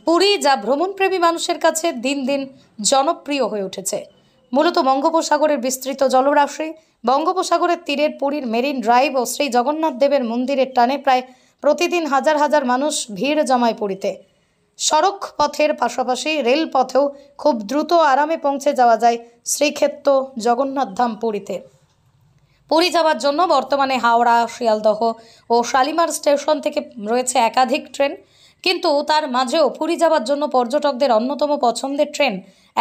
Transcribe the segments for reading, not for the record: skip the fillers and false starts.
পুরী যা ভ্রমণপ্রেমী মানুষের কাছে দিন দিন জনপ্রিয় হয়ে উঠেছে। মূলত বঙ্গোপসাগরের বিস্তৃত জলরাশি, বঙ্গোপসাগরের তীরের পুরীর মেরিন ড্রাইভ ও শ্রী জগন্নাথ দেবের মন্দিরের টানে প্রায় প্রতিদিন হাজার হাজার মানুষ ভিড় জমায় পুরীতে। সড়ক পথের পাশাপাশি রেলপথেও খুব দ্রুত আরামে পৌঁছে যাওয়া যায় শ্রীক্ষেত্র জগন্নাথ ধাম পুরীতে। পুরী যাওয়ার জন্য বর্তমানে হাওড়া, শিয়ালদহ ও শালিমার স্টেশন থেকে রয়েছে একাধিক ট্রেন, কিন্তু তার মাঝেও পুরী যাওয়ার জন্য পর্যটকদের অন্যতম পছন্দের ট্রেন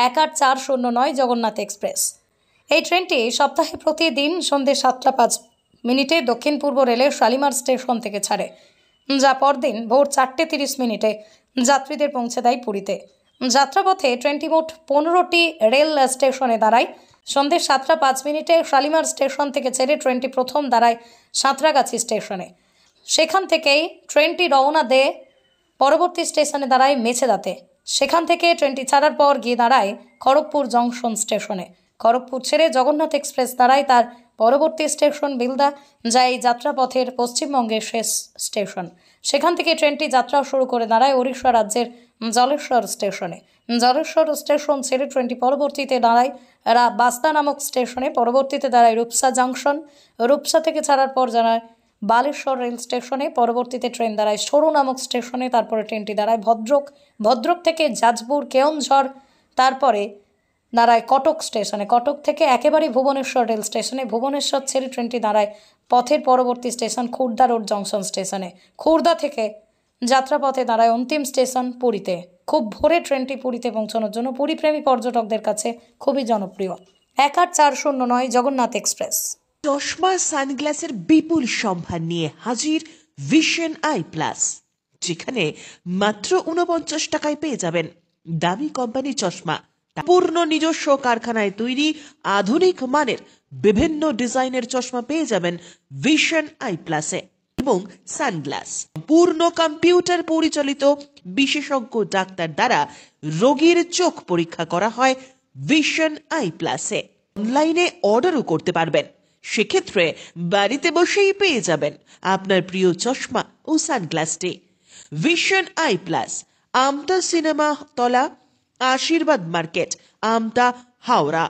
18409 জগন্নাথ এক্সপ্রেস। এই ট্রেনটি সপ্তাহে প্রতিদিন সন্ধ্যে 7:05 দক্ষিণ পূর্ব রেলের শালিমার স্টেশন থেকে ছাড়ে, যা পরদিন ভোর 4:30 যাত্রীদের পৌঁছে দেয় পুরীতে। যাত্রাপথে ট্রেনটি মোট 15টি রেল স্টেশনে দাঁড়ায়। সন্ধ্যে 7:05 শালিমার স্টেশন থেকে ছেড়ে ট্রেনটি প্রথম দাঁড়ায় সাঁতরাগাছি স্টেশনে। সেখান থেকেই ট্রেনটি রওনা দেয় পরবর্তী স্টেশনে দাঁড়ায় মেছেদাতে। সেখান থেকে ট্রেনটি ছাড়ার পর গিয়ে দাঁড়ায় খড়গপুর জংশন স্টেশনে। খড়গপুর ছেড়ে জগন্নাথ এক্সপ্রেস দাঁড়ায় তার পরবর্তী স্টেশন বিলদা, যা এই যাত্রাপথের পশ্চিমবঙ্গের শেষ স্টেশন। সেখান থেকে ট্রেনটি যাত্রা শুরু করে দাঁড়ায় ওড়িশা রাজ্যের জলেশ্বর স্টেশনে। জলেশ্বর স্টেশন ছেড়ে ট্রেনটি পরবর্তীতে দাঁড়ায় বাস্তা নামক স্টেশনে, পরবর্তীতে দাঁড়ায় রূপসা জংশন। রূপসা থেকে ছাড়ার পর দাঁড়ায় বালেশ্বর রেল স্টেশনে, পরবর্তীতে ট্রেন দাঁড়ায় সরু নামক স্টেশনে, তারপরে ট্রেনটি দাঁড়ায় ভদ্রক থেকে যাজপুর কেওনঝড়, তারপরে দাঁড়ায় কটক স্টেশনে। কটক থেকে একেবারে ভুবনেশ্বর রেল স্টেশনে। ভুবনেশ্বর ছেড়ে ট্রেনটি দাঁড়ায় পথের পরবর্তী স্টেশন খুর্দা রোড জংশন স্টেশনে। খুর্দা থেকে যাত্রাপথে দাঁড়ায় অন্তিম স্টেশন পুরীতে। খুব ভোরে ট্রেনটি পুরীতে পৌঁছানোর জন্য পুরীপ্রেমী পর্যটকদের কাছে খুবই জনপ্রিয়। 18409 জগন্নাথ এক্সপ্রেস। চশমা সানগ্লাসের বিপুল সম্ভার নিয়ে হাজির ভিশন আই প্লাস, যেখানে মাত্র 49 টাকায় পেয়ে যাবেন দামি কোম্পানির চশমা। পূর্ণ নিজস্ব কারখানায় তৈরি আধুনিক মানের বিভিন্ন ডিজাইনের চশমা পেয়ে যাবেন ভিশন আই প্লাসে। এবং সানগ্লাস পূর্ণ কম্পিউটার পরিচালিত বিশেষজ্ঞ ডাক্তার দ্বারা রোগীর চোখ পরীক্ষা করা হয় ভিশন আই প্লাসে। অনলাইনে অর্ডারও করতে পারবেন, সেক্ষেত্রে বাড়িতে বসেই পেয়ে যাবেন আপনার প্রিয় চশমা ও সানগ্লাসটি। Vision eye plus, Amta cinema তলা, আশীর্বাদ মার্কেট, আমতা, হাওড়া।